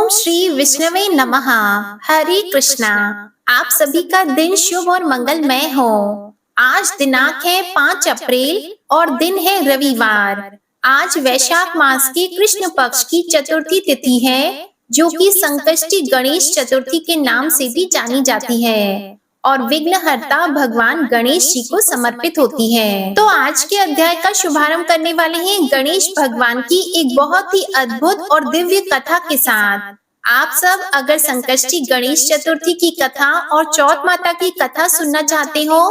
ओम श्री विष्णवे नमः। हरे कृष्णा। आप सभी का दिन शुभ और मंगलमय हो। आज दिनांक है 5 अप्रैल और दिन है रविवार। आज वैशाख मास के कृष्ण पक्ष की चतुर्थी तिथि है, जो कि संकष्टी गणेश चतुर्थी के नाम से भी जानी जाती है और विघ्नहर्ता भगवान गणेश जी को समर्पित होती है। तो आज के अध्याय का शुभारंभ करने वाले हैं गणेश भगवान की एक बहुत ही अद्भुत और दिव्य कथा के साथ। आप सब अगर संकष्टी गणेश चतुर्थी की कथा और चौथ माता की कथा सुनना चाहते हो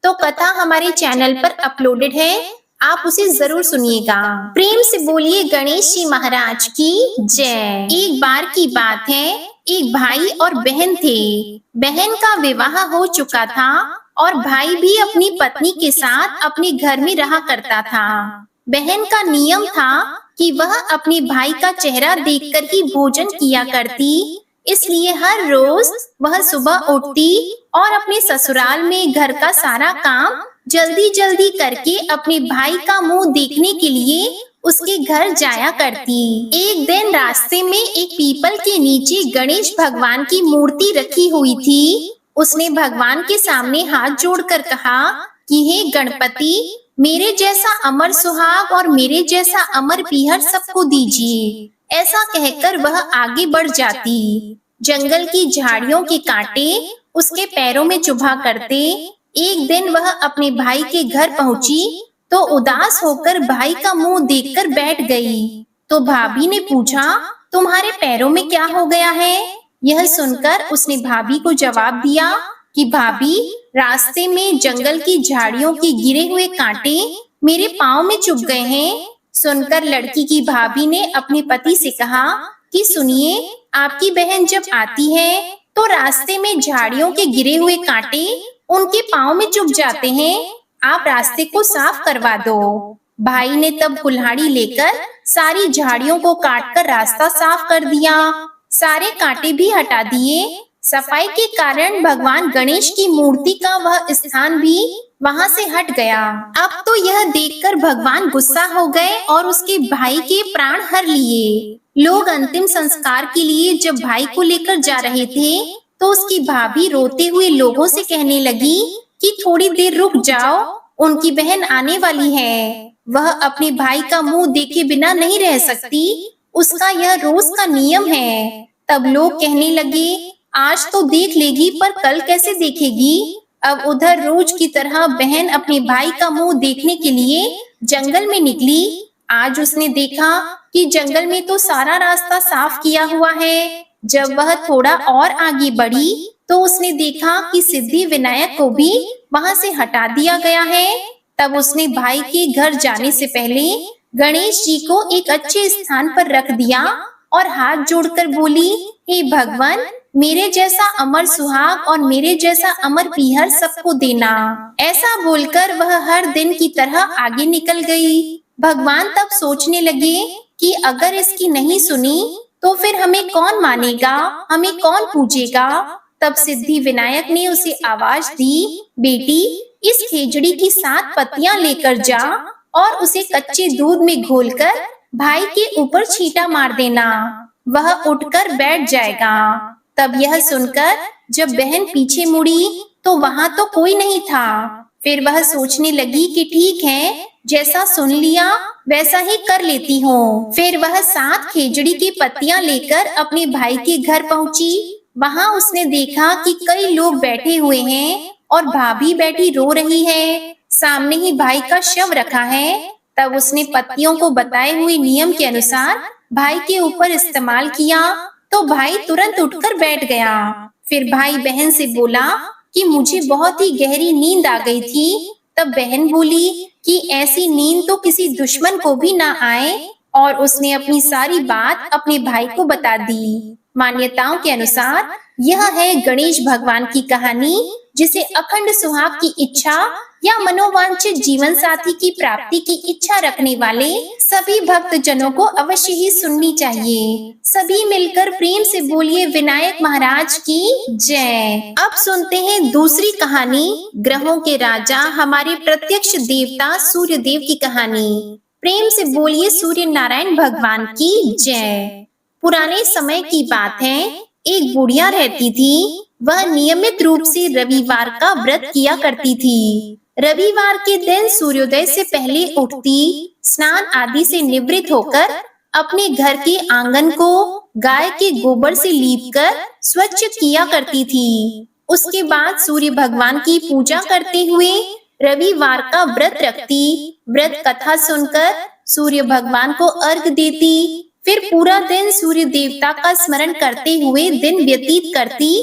तो कथा हमारे चैनल पर अपलोडेड है, आप उसे जरूर सुनिएगा। प्रेम से बोलिए गणेश जी महाराज की जय। एक बार की बात है, एक भाई और बहन थे। बहन का विवाह हो चुका था और भाई भी अपनी पत्नी के साथ अपने घर में रहा करता था। बहन का नियम था कि वह अपने भाई का चेहरा देखकर ही भोजन किया करती, इसलिए हर रोज वह सुबह उठती और अपने ससुराल में घर का सारा काम जल्दी जल्दी करके अपने भाई का मुंह देखने के लिए उसके घर जाया करती। एक दिन रास्ते में एक पीपल के नीचे गणेश भगवान की मूर्ति रखी हुई थी। उसने भगवान के सामने हाथ जोड़कर कहा कि हे गणपति, मेरे जैसा अमर सुहाग और मेरे जैसा अमर पीहर सबको दीजिए। ऐसा कहकर वह आगे बढ़ जाती। जंगल की झाड़ियों के कांटे उसके पैरों में चुभा करते। एक दिन वह अपने भाई के घर पहुंची तो उदास होकर भाई का मुंह देखकर बैठ गई। तो भाभी ने पूछा, तुम्हारे पैरों में क्या हो गया है? यह सुनकर उसने भाभी को जवाब दिया कि भाभी, रास्ते में जंगल की झाड़ियों के गिरे हुए कांटे मेरे पाँव में चुभ गए हैं। सुनकर लड़की की भाभी ने अपने पति से कहा कि सुनिए, आपकी बहन जब आती है तो रास्ते में झाड़ियों के गिरे हुए कांटे उनके पाँव में चुभ जाते हैं, आप रास्ते को साफ करवा दो। भाई ने तब कुल्हाड़ी लेकर सारी झाड़ियों को काटकर रास्ता साफ कर दिया। सारे कांटे भी हटा दिए। सफाई के कारण भगवान गणेश की मूर्ति का वह स्थान भी वहां से हट गया। अब तो यह देखकर भगवान गुस्सा हो गए और उसके भाई के प्राण हर लिए। लोग अंतिम संस्कार के लिए जब भाई को लेकर जा रहे थे तो उसकी भाभी रोते हुए लोगों से कहने लगी कि थोड़ी देर रुक जाओ, उनकी बहन आने वाली है। वह अपने भाई का मुंह देखे बिना नहीं रह सकती, उसका यह रोज का नियम है। तब लोग कहने लगे, आज तो देख लेगी पर कल कैसे देखेगी। अब उधर रोज की तरह बहन अपने भाई का मुंह देखने के लिए जंगल में निकली। आज उसने देखा कि जंगल में तो सारा रास्ता साफ किया हुआ है। जब वह थोड़ा और आगे बढ़ी तो उसने देखा कि सिद्धि विनायक को भी वहां से हटा दिया गया है। तब उसने भाई के घर जाने से पहले गणेश जी को एक अच्छे स्थान पर रख दिया और हाथ जोड़कर बोली, हे भगवान, मेरे जैसा अमर सुहाग और मेरे जैसा अमर पीहर सबको देना। ऐसा बोलकर वह हर दिन की तरह आगे निकल गई। भगवान तब सोचने लगे कि अगर इसकी नहीं सुनी तो फिर हमें कौन मानेगा, हमें कौन पूजेगा। तब सिद्धि विनायक ने उसे आवाज दी, बेटी, इस खेजड़ी की 7 पत्तियां लेकर जा और उसे कच्चे दूध में घोलकर भाई के ऊपर छींटा मार देना, वह उठकर बैठ जाएगा। तब यह सुनकर जब बहन पीछे मुड़ी तो वहां तो कोई नहीं था। फिर वह सोचने लगी कि ठीक है, जैसा सुन लिया वैसा ही कर लेती हूँ। फिर वह 7 खेजड़ी की पत्तियां लेकर अपने भाई के घर पहुंची। वहां उसने देखा कि कई लोग बैठे हुए हैं और भाभी बैठी रो रही है। सामने ही भाई का शव रखा है। तब उसने पत्तियों को बताए हुए नियम के अनुसार भाई के ऊपर इस्तेमाल किया तो भाई तुरंत उठकर बैठ गया। फिर भाई बहन से बोला कि मुझे बहुत ही गहरी नींद आ गई थी। तब बहन बोली कि ऐसी नींद तो किसी दुश्मन को भी ना आए, और उसने अपनी सारी बात अपने भाई को बता दी। मान्यताओं के अनुसार यह है गणेश भगवान की कहानी, जिसे अखंड सुहाग की इच्छा या मनोवांछित जीवन साथी की प्राप्ति की इच्छा रखने वाले सभी भक्त जनों को अवश्य ही सुननी चाहिए। सभी मिलकर प्रेम से बोलिए विनायक महाराज की जय। अब सुनते हैं दूसरी कहानी, ग्रहों के राजा हमारे प्रत्यक्ष देवता सूर्य देव की कहानी। प्रेम से बोलिए सूर्य नारायण भगवान की जय। पुराने समय की बात है, एक बुढ़िया रहती थी। वह नियमित रूप से रविवार का व्रत किया करती थी। रविवार के दिन सूर्योदय से पहले उठती, स्नान आदि से निवृत्त होकर अपने घर के आंगन को गाय के गोबर से लीपकर स्वच्छ किया करती थी। उसके बाद सूर्य भगवान की पूजा करते हुए रविवार का व्रत रखती, व्रत कथा सुनकर सूर्य भगवान को अर्घ देती, फिर पूरा दिन सूर्य देवता का स्मरण करते हुए दिन व्यतीत करती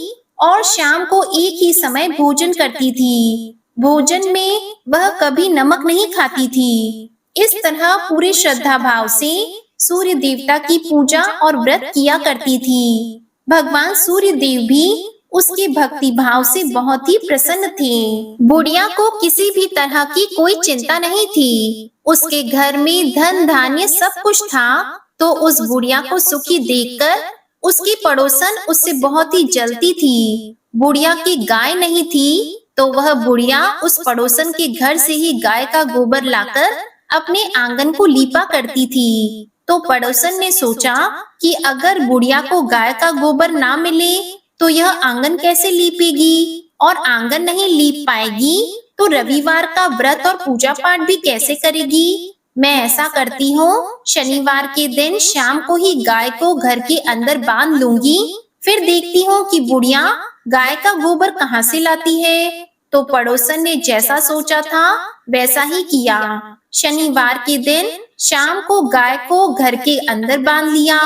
और शाम को एक ही समय भोजन करती थी। भोजन में वह कभी नमक नहीं खाती थी। इस तरह पूरे श्रद्धा भाव से सूर्य देवता की पूजा और व्रत किया करती थी। भगवान सूर्य देव भी उसके भक्ति भाव से बहुत ही प्रसन्न थे। बुढ़िया को किसी भी तरह की कोई चिंता नहीं थी। उसके घर में धन धान्य सब कुछ था, तो उस बुढ़िया को सुखी देखकर उसकी पड़ोसन उससे बहुत ही जलती थी। बुढ़िया की गाय नहीं थी, तो वह बुढ़िया उस पड़ोसन के घर से ही गाय का गोबर लाकर अपने आंगन को लीपा करती थी। तो पड़ोसन ने सोचा कि अगर बुढ़िया को गाय का गोबर ना मिले तो यह आंगन कैसे लीपेगी, और आंगन नहीं लीप पाएगी तो रविवार का व्रत और पूजा पाठ भी कैसे करेगी। मैं ऐसा करती हूँ, शनिवार के दिन शाम को ही गाय को घर के अंदर बांध लूंगी, फिर देखती हूँ कि बुढ़िया गाय का गोबर कहाँ से लाती है। तो पड़ोसन ने जैसा सोचा था वैसा ही किया। शनिवार के दिन शाम को गाय को घर के अंदर बांध लिया।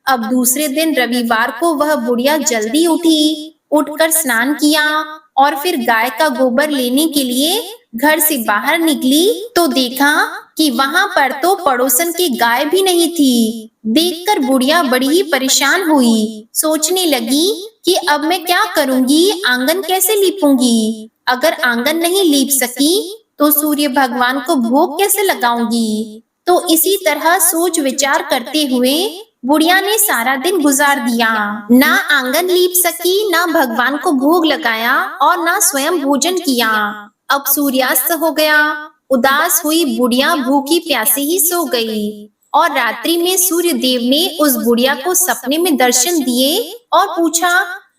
अब दूसरे दिन रविवार को वह बुढ़िया जल्दी उठी, उठकर स्नान किया और फिर गाय का गोबर लेने के लिए घर से बाहर निकली तो देखा कि वहां पर तो पड़ोसन की गाय भी नहीं थी। देखकर बुढ़िया बड़ी ही परेशान हुई। सोचने लगी कि अब मैं क्या करूंगी, आंगन कैसे लीपूंगी। अगर आंगन नहीं लीप सकी तो सूर्य भगवान को भोग कैसे लगाऊंगी। तो इसी तरह सोच विचार करते हुए बुढ़िया ने सारा दिन गुजार दिया। ना आंगन लीप सकी, ना भगवान को भोग लगाया और ना स्वयं भोजन किया। अब सूर्यास्त हो गया। उदास हुई बुढ़िया भूखी प्यासी ही सो गई और रात्रि में सूर्य देव ने उस बुढ़िया को सपने में दर्शन दिए और पूछा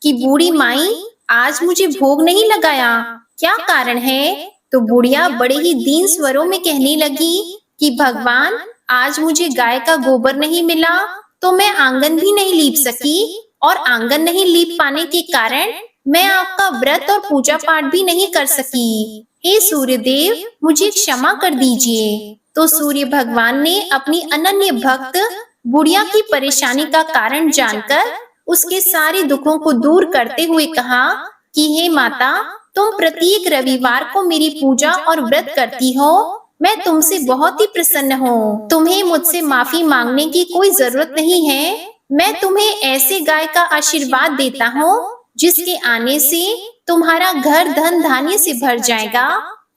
कि बूढ़ी माई, आज मुझे भोग नहीं लगाया, क्या कारण है। तो बुढ़िया बड़े ही दीन स्वरों में कहने लगी कि भगवान, आज मुझे गाय का गोबर नहीं मिला तो मैं आंगन भी नहीं लीप सकी, और आंगन नहीं लीप पाने के कारण मैं आपका व्रत और पूजा पाठ भी नहीं कर सकी। हे सूर्य देव, मुझे क्षमा कर दीजिए। तो सूर्य भगवान ने अपनी अनन्य भक्त बुढ़िया की परेशानी का कारण जानकर उसके सारे दुखों को दूर करते हुए कहा कि हे माता, तुम प्रत्येक रविवार को मेरी पूजा और व्रत करती हो, मैं तुमसे बहुत ही प्रसन्न हूँ। तुम्हें मुझसे माफी मांगने की कोई जरूरत नहीं है। मैं तुम्हें ऐसे गाय का आशीर्वाद देता हूँ जिसके आने से तुम्हारा घर धन धान्य से भर जाएगा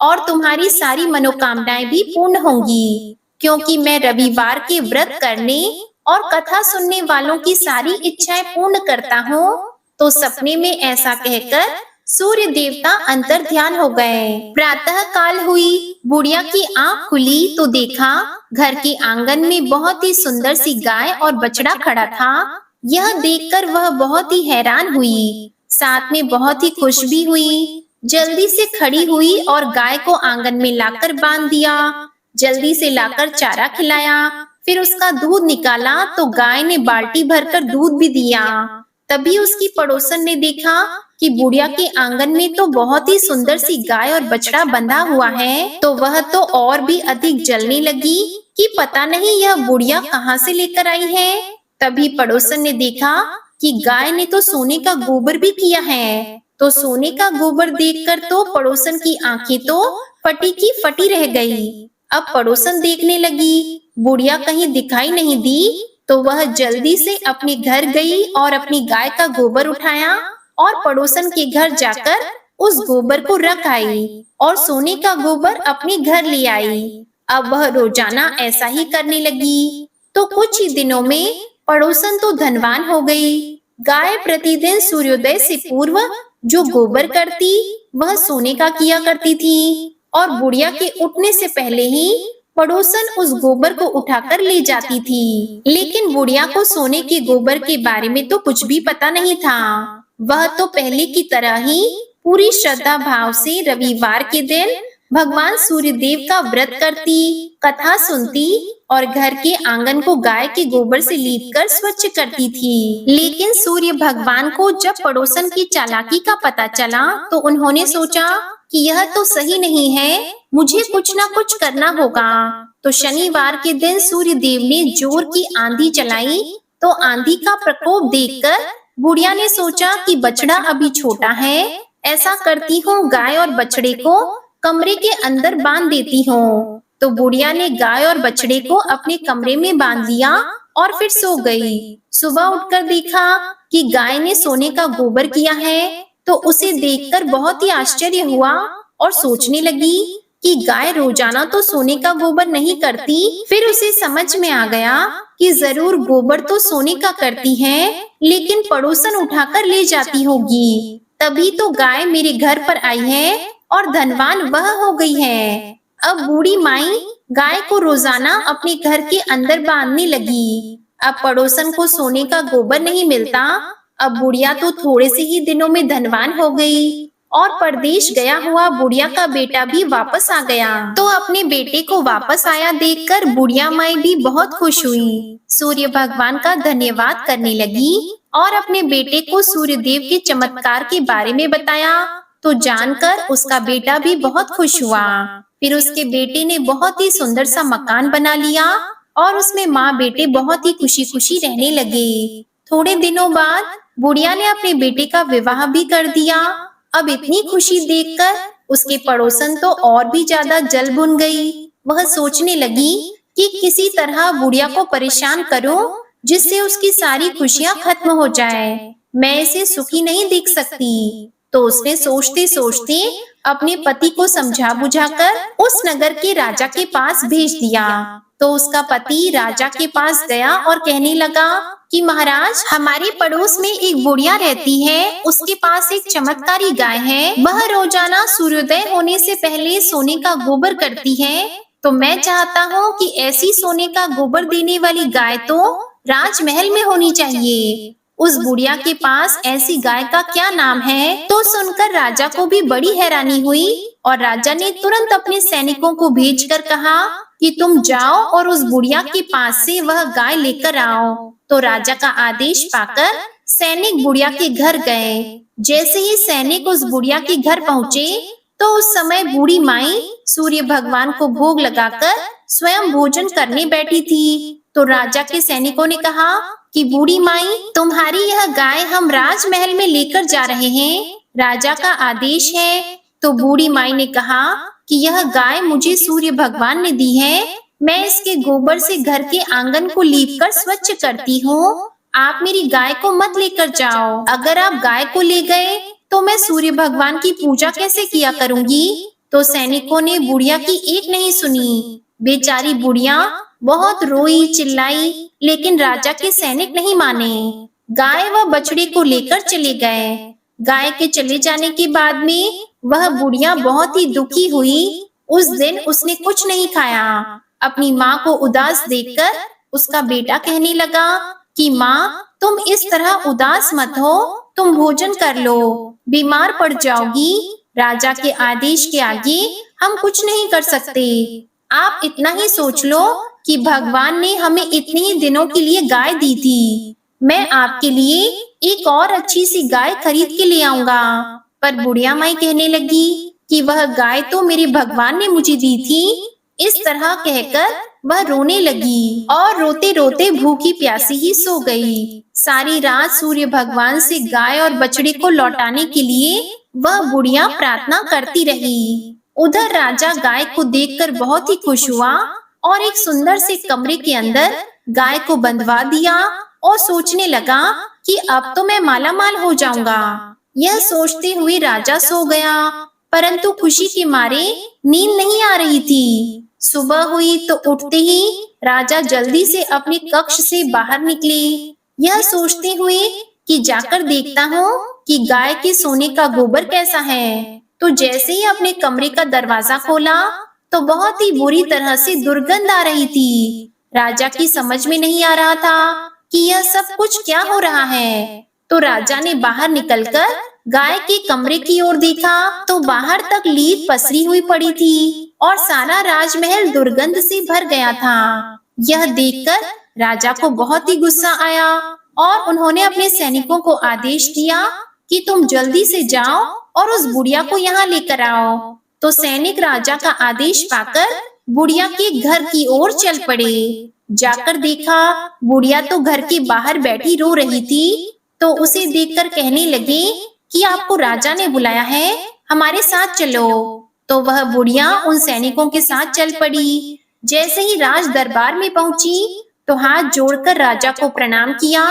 और तुम्हारी सारी मनोकामनाएं भी पूर्ण होंगी, क्योंकि मैं रविवार के व्रत करने और कथा सुनने वालों की सारी इच्छाएं पूर्ण करता हूँ। तो सपने में ऐसा कहकर सूर्य देवता अंतर ध्यान हो गए। प्रातः काल हुई, बुढ़िया की आंख खुली तो देखा घर के आंगन में बहुत ही सुंदर सी गाय और बछड़ा खड़ा था। यह देखकर वह बहुत ही हैरान हुई, साथ में बहुत ही खुश भी हुई। जल्दी से खड़ी हुई और गाय को आंगन में लाकर बांध दिया। जल्दी से लाकर चारा खिलाया, फिर उसका दूध निकाला तो गाय ने बाल्टी भरकर दूध भी दिया। तभी उसकी पड़ोसन ने देखा कि बुढ़िया के आंगन में तो बहुत ही सुंदर सी गाय और बछड़ा बंधा हुआ है, तो वह तो और भी अधिक जलने लगी कि पता नहीं यह बुढ़िया कहाँ से लेकर आई है। तभी पड़ोसन ने देखा कि गाय ने तो सोने का गोबर भी किया है। तो सोने का गोबर देखकर तो पड़ोसन की आंखें तो फटी की फटी रह गई। अब पड़ोसन देखने लगी, बुढ़िया कहीं दिखाई नहीं दी, तो वह जल्दी से अपने घर गई और अपनी गाय का गोबर उठाया और पड़ोसन के घर जाकर उस गोबर को रख आई और सोने का गोबर अपने घर ले आई। अब वह रोजाना ऐसा ही करने लगी। तो कुछ ही दिनों में पड़ोसन तो धनवान हो गई। गाय प्रतिदिन सूर्योदय से पूर्व जो गोबर करती वह सोने का किया करती थी और बुढ़िया के उठने से पहले ही पड़ोसन उस गोबर को उठाकर ले जाती थी, लेकिन बुढ़िया को सोने के गोबर के बारे में तो कुछ भी पता नहीं था। वह तो पहले की तरह ही पूरी श्रद्धा भाव से रविवार के दिन भगवान सूर्यदेव का व्रत करती, कथा सुनती और घर के आंगन को गाय के गोबर से लीपकर स्वच्छ करती थी। लेकिन सूर्य भगवान को जब पड़ोसन की चालाकी का पता चला तो उन्होंने सोचा कि यह तो सही नहीं है, मुझे कुछ ना कुछ करना होगा। तो शनिवार के दिन सूर्य देव ने जोर की आंधी चलाई। तो आंधी का प्रकोप देखकर बुढ़िया ने सोचा कि बछड़ा अभी छोटा है, ऐसा करती हूँ गाय और बछड़े को कमरे के अंदर बांध देती हूँ। तो बुढ़िया ने गाय और बछड़े को अपने कमरे में बांध लिया और फिर सो गई। सुबह उठकर देखा कि गाय ने सोने का गोबर किया है, तो उसे देखकर बहुत ही आश्चर्य हुआ और सोचने लगी कि गाय रोजाना तो सोने का गोबर नहीं करती। फिर उसे समझ में आ गया कि जरूर गोबर तो सोने का करती है, लेकिन पड़ोसन उठाकर ले जाती होगी, तभी तो गाय मेरे घर पर आई है और धनवान वह हो गई है। अब बूढ़ी माई गाय को रोजाना अपने घर के अंदर बांधने लगी। अब पड़ोसन को सोने का गोबर नहीं मिलता। अब बुढ़िया तो थोड़े से ही दिनों में धनवान हो गई और परदेश गया हुआ बुढ़िया का बेटा भी वापस आ गया। तो अपने बेटे को वापस आया देखकर बुढ़िया माई भी बहुत खुश हुई, सूर्य भगवान का धन्यवाद करने लगी और अपने बेटे को सूर्य देव के चमत्कार के बारे में बताया। तो जानकर उसका बेटा भी बहुत खुश हुआ। फिर उसके बेटे ने बहुत ही सुंदर सा मकान बना लिया और उसमें माँ बेटे बहुत ही खुशी खुशी रहने लगे। थोड़े दिनों बाद बुढ़िया ने अपने बेटे का विवाह भी कर दिया। अब इतनी खुशी देखकर उसके पड़ोसन तो और भी ज्यादा जल भुन गई। वह सोचने लगी कि किसी तरह बुढ़िया को परेशान करूं जिससे उसकी सारी खुशियां खत्म हो जाए। मैं इसे सुखी नहीं देख सकती। तो उसने सोचते सोचते अपने पति को समझा बुझाकर उस नगर के राजा के पास भेज दिया। तो उसका पति राजा के पास गया और कहने लगा कि महाराज, हमारे पड़ोस में एक बुढ़िया रहती है, उसके पास एक चमत्कारी गाय है। वह रोजाना सूर्योदय होने से पहले सोने का गोबर करती है। तो मैं चाहता हूँ कि ऐसी सोने का गोबर देने वाली गाय तो राजमहल में होनी चाहिए। उस बुढ़िया के पास ऐसी गाय का क्या नाम है? तो सुनकर राजा को भी बड़ी हैरानी हुई और राजा ने तुरंत अपने सैनिकों को भेजकर कहा कि तुम जाओ और उस बुढ़िया के पास से वह गाय लेकर आओ। तो राजा का आदेश पाकर सैनिक बुढ़िया के घर गए। जैसे ही सैनिक उस बुढ़िया के घर पहुँचे तो उस समय बूढ़ी माई सूर्य भगवान को भोग लगाकर स्वयं भोजन करने बैठी थी। तो राजा के सैनिकों ने कहा कि बूढ़ी माई, तुम्हारी यह गाय हम राजमहल में लेकर जा रहे हैं, राजा का आदेश है। तो बूढ़ी माई ने कहा कि यह गाय मुझे सूर्य भगवान ने दी है, मैं इसके गोबर से घर के आंगन को लीपकर स्वच्छ करती हूँ। आप मेरी गाय को मत लेकर जाओ। अगर आप गाय को ले गए तो मैं सूर्य भगवान की पूजा कैसे किया करूंगी? तो सैनिकों ने बुढ़िया की एक नहीं सुनी। बेचारी बुढ़िया बहुत रोई चिल्लाई, लेकिन राजा के सैनिक नहीं माने। गाय व बछड़े को लेकर चले गए। गाय के चले जाने के बाद में वह बुढ़िया बहुत ही दुखी हुई। उस दिन उसने कुछ नहीं खाया। अपनी माँ को उदास देखकर उसका बेटा कहने लगा कि माँ, तुम इस तरह उदास मत हो, तुम भोजन कर लो, बीमार पड़ जाओगी। राजा के आदेश के आगे हम कुछ नहीं कर सकते। आप इतना ही सोच लो कि भगवान ने हमें इतने ही दिनों के लिए गाय दी थी। मैं आपके लिए एक और अच्छी सी गाय खरीद के ले आऊंगा। पर बुढ़िया माई कहने लगी कि वह गाय तो मेरे भगवान ने मुझे दी थी। इस तरह कहकर वह रोने लगी और रोते रोते भूखी प्यासी ही सो गई। सारी रात सूर्य भगवान से गाय और बछड़े को लौटाने के लिए वह बुढ़िया प्रार्थना करती रही। उधर राजा गाय को देखकर बहुत ही खुश हुआ और एक सुंदर से कमरे के अंदर गाय को बंधवा दिया और सोचने लगा कि अब तो मैं मालामाल हो जाऊंगा। यह सोचते हुए राजा सो गया, परंतु खुशी के मारे नींद नहीं आ रही थी। सुबह हुई तो उठते ही राजा जल्दी से अपने कक्ष से बाहर निकले, यह सोचते हुए कि जाकर देखता हूँ कि गाय के सोने का गोबर कैसा है। तो जैसे ही अपने कमरे का दरवाजा खोला तो बहुत ही बुरी तरह से दुर्गंध आ रही थी। राजा की समझ में नहीं आ रहा था कि यह सब कुछ क्या हो रहा है। तो राजा ने बाहर निकलकर गाय के कमरे की ओर देखा तो बाहर तक लीद पसरी हुई पड़ी थी और सारा राजमहल दुर्गंध से भर गया था। यह देखकर राजा को बहुत ही गुस्सा आया और उन्होंने अपने सैनिकों को आदेश दिया कि तुम जल्दी से जाओ और उस बुढ़िया को यहाँ लेकर आओ। तो सैनिक राजा का आदेश पाकर बुढ़िया के घर की ओर चल पड़े। जाकर देखा बुढ़िया तो घर के बाहर बैठी रो रही थी। तो उसे देखकर कहने लगे कि आपको राजा ने बुलाया है, हमारे साथ चलो। तो वह बुढ़िया उन सैनिकों के साथ चल पड़ी। जैसे ही राज दरबार में पहुंची तो हाथ जोड़कर राजा को प्रणाम किया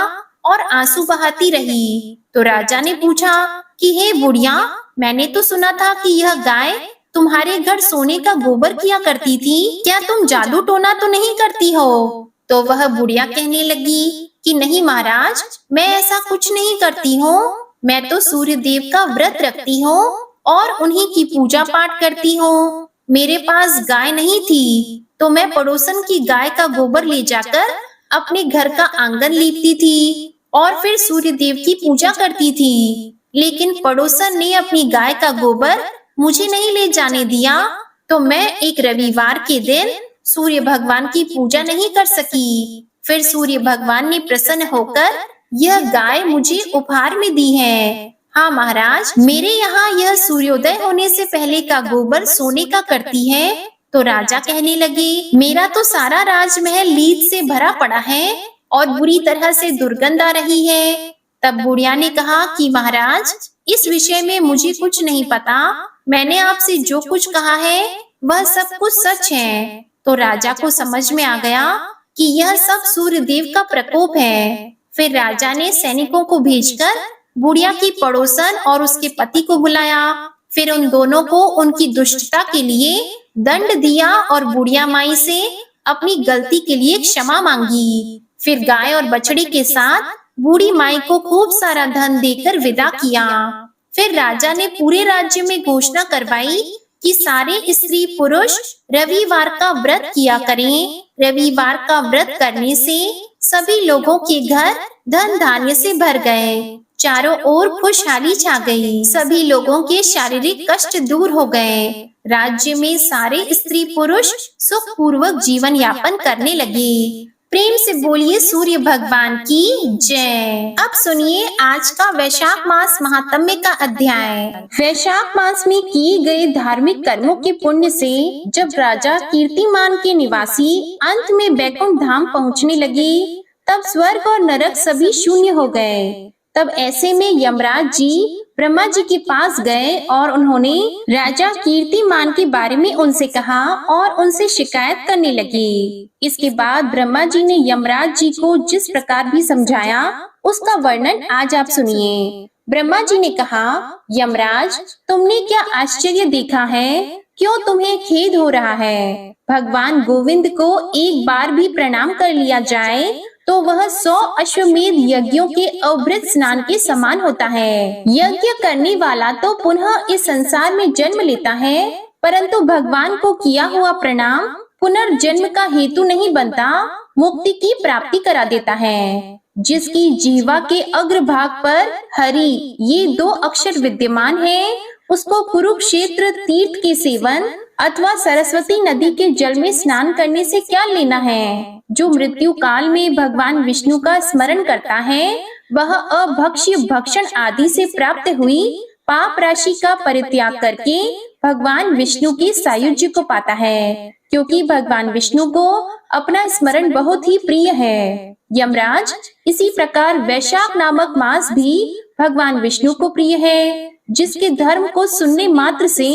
और आंसू बहाती रही। तो राजा ने पूछा कि हे बुढ़िया, मैंने तो सुना था कि यह गाय तुम्हारे घर सोने का गोबर किया करती थी, क्या तुम जादू टोना तो नहीं करती हो? तो वह बुढ़िया कहने लगी कि नहीं महाराज, मैं ऐसा कुछ नहीं करती हूँ। मैं तो सूर्य देव का व्रत रखती हूँ और उन्हीं की पूजा पाठ करती हूँ। मेरे पास गाय नहीं थी तो मैं पड़ोसन की गाय का गोबर ले जाकर अपने घर का आंगन लीपती थी और फिर सूर्य देव की पूजा करती थी। लेकिन पड़ोसन ने अपनी गाय का गोबर मुझे नहीं ले जाने दिया, तो मैं एक रविवार के दिन सूर्य भगवान की पूजा नहीं कर सकी। फिर सूर्य भगवान ने प्रसन्न होकर यह गाय मुझे उपहार में दी है। हाँ महाराज, मेरे यहाँ यह सूर्योदय होने से पहले का गोबर सोने का करती है। तो राजा कहने लगे, मेरा तो सारा राजमहल लीद से भरा पड़ा है और बुरी तरह से दुर्गंध आ रही है। तब बुढ़िया ने कहा कि महाराज, इस विषय में मुझे कुछ नहीं पता। मैंने आपसे जो कुछ कहा है वह सब कुछ सच है। तो राजा को समझ में आ गया कि यह सब सूर्य देव का प्रकोप है। फिर राजा ने सैनिकों को भेजकर बुढ़िया की पड़ोसन और उसके पति को बुलाया। फिर उन दोनों को उनकी दुष्टता के लिए दंड दिया और बुढ़िया माई से अपनी गलती के लिए क्षमा मांगी। फिर गाय और बछड़ी के साथ बूढ़ी माई को खूब सारा धन देकर विदा किया। फिर राजा ने पूरे राज्य में घोषणा करवाई कि सारे स्त्री पुरुष रविवार का व्रत किया करें। रविवार का व्रत करने से सभी लोगों के घर धन धान्य से भर गए। चारों ओर खुशहाली छा गई। सभी लोगों के शारीरिक कष्ट दूर हो गए। राज्य में सारे स्त्री पुरुष सुख पूर्वक जीवन यापन करने लगे। प्रेम से बोलिए सूर्य भगवान की जय। अब सुनिए आज का वैशाख मास महात्म्य का अध्याय। वैशाख मास में किए गए धार्मिक कर्मों के पुण्य से जब राजा कीर्तिमान के निवासी अंत में बैकुंठ धाम पहुँचने लगे, तब स्वर्ग और नरक सभी शून्य हो गए। तब ऐसे में यमराज जी ब्रह्मा जी के पास गए और उन्होंने राजा कीर्तिमान के बारे में उनसे कहा और उनसे शिकायत करने लगे। इसके बाद ब्रह्मा जी ने यमराज जी को जिस प्रकार भी समझाया उसका वर्णन आज आप सुनिए। ब्रह्मा जी ने कहा, यमराज, तुमने क्या आश्चर्य देखा है? क्यों तुम्हें खेद हो रहा है? भगवान गोविंद को एक बार भी प्रणाम कर लिया जाए तो वह 100 अश्वमेध यज्ञों के अवृत स्नान के समान होता है। यज्ञ करने वाला तो पुनः इस संसार में जन्म लेता है, परंतु भगवान को किया हुआ प्रणाम पुनर्जन्म का हेतु नहीं बनता, मुक्ति की प्राप्ति करा देता है। जिसकी जीवा के अग्रभाग पर हरि ये 2 अक्षर विद्यमान है, उसको कुरुक्षेत्र तीर्थ के सेवन अथवा सरस्वती नदी के जल में स्नान करने से क्या लेना है? जो मृत्यु काल में भगवान विष्णु का स्मरण करता है, वह अभक्ष्य भक्षण आदि से प्राप्त हुई पाप राशि का परित्याग करके भगवान विष्णु की सायुज्य को पाता है, क्योंकि भगवान विष्णु को अपना स्मरण बहुत ही प्रिय है। यमराज, इसी प्रकार वैशाख नामक मास भी भगवान विष्णु को प्रिय है, जिसके धर्म को सुनने मात्र से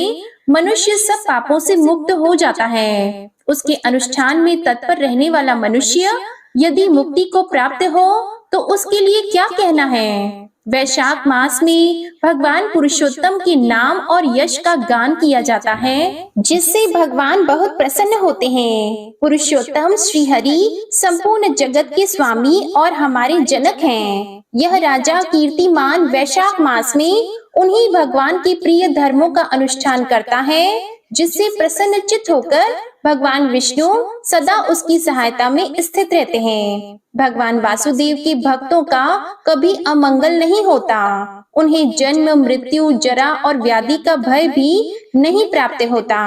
मनुष्य सब पापों से मुक्त हो जाता है। उसके अनुष्ठान में तत्पर रहने वाला मनुष्य यदि मुक्ति को प्राप्त हो तो उसके लिए क्या कहना है। वैशाख मास में भगवान पुरुषोत्तम के नाम और यश का गान किया जाता है, जिससे भगवान बहुत प्रसन्न होते हैं। पुरुषोत्तम श्री हरि संपूर्ण जगत के स्वामी और हमारे जनक हैं। यह राजा कीर्तिमान वैशाख मास में उन्हीं भगवान के प्रिय धर्मों का अनुष्ठान करता है, जिससे प्रसन्नचित्त होकर भगवान विष्णु सदा उसकी सहायता में स्थित रहते हैं। भगवान वासुदेव के भक्तों का कभी अमंगल नहीं होता। उन्हें जन्म, मृत्यु, जरा और व्याधि का भय भी नहीं प्राप्त होता।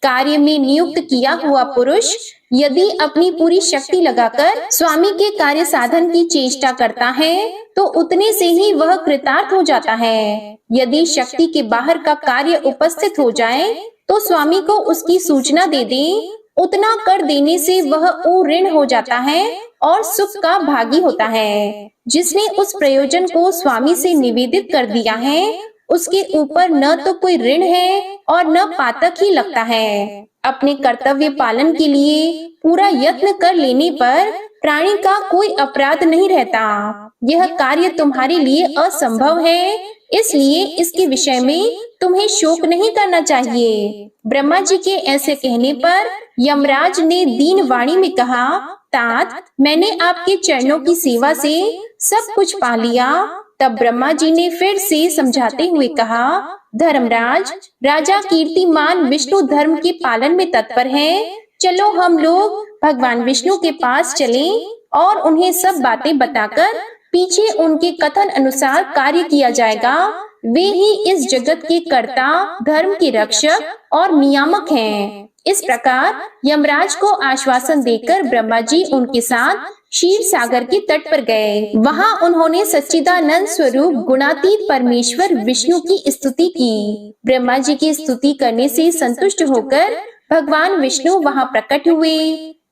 कार्य में नियुक्त किया हुआ पुरुष यदि अपनी पूरी शक्ति लगाकर स्वामी के कार्य साधन की चेष्टा करता है, तो उतने से ही वह कृतार्थ हो जाता है। यदि शक्ति के बाहर का कार्य उपस्थित हो जाए, तो स्वामी को उसकी सूचना दे दें। उतना कर देने से वह ऋण हो जाता है और सुख का भागी होता है। जिसने उस प्रयोजन को स्वामी से निवेदित कर दिया है, उसके ऊपर न तो कोई ऋण है और न पातक ही लगता है। अपने कर्तव्य पालन के लिए पूरा यत्न कर लेने पर प्राणी का कोई अपराध नहीं रहता। यह कार्य तुम्हारे लिए असंभव है, इसलिए इसके विषय में तुम्हें शोक नहीं करना चाहिए। ब्रह्मा जी के ऐसे कहने पर यमराज ने दीन वाणी में कहा, तात, मैंने आपके चरणों की सेवा से सब कुछ पा लिया। तब ब्रह्मा जी ने फिर से समझाते हुए कहा, धर्मराज, राजा कीर्तिमान विष्णु धर्म के पालन में तत्पर हैं। चलो हम लोग भगवान विष्णु के पास चलें और उन्हें सब बातें बताकर पीछे उनके कथन अनुसार कार्य किया जाएगा। वे ही इस जगत के कर्ता, धर्म के रक्षक और नियामक हैं। इस प्रकार यमराज को आश्वासन देकर ब्रह्मा जी उनके साथ क्षीर सागर के तट पर गए। वहां उन्होंने सच्चिदानंद स्वरूप गुणातीत परमेश्वर विष्णु की स्तुति की। ब्रह्मा जी की स्तुति करने से संतुष्ट होकर भगवान विष्णु वहां प्रकट हुए।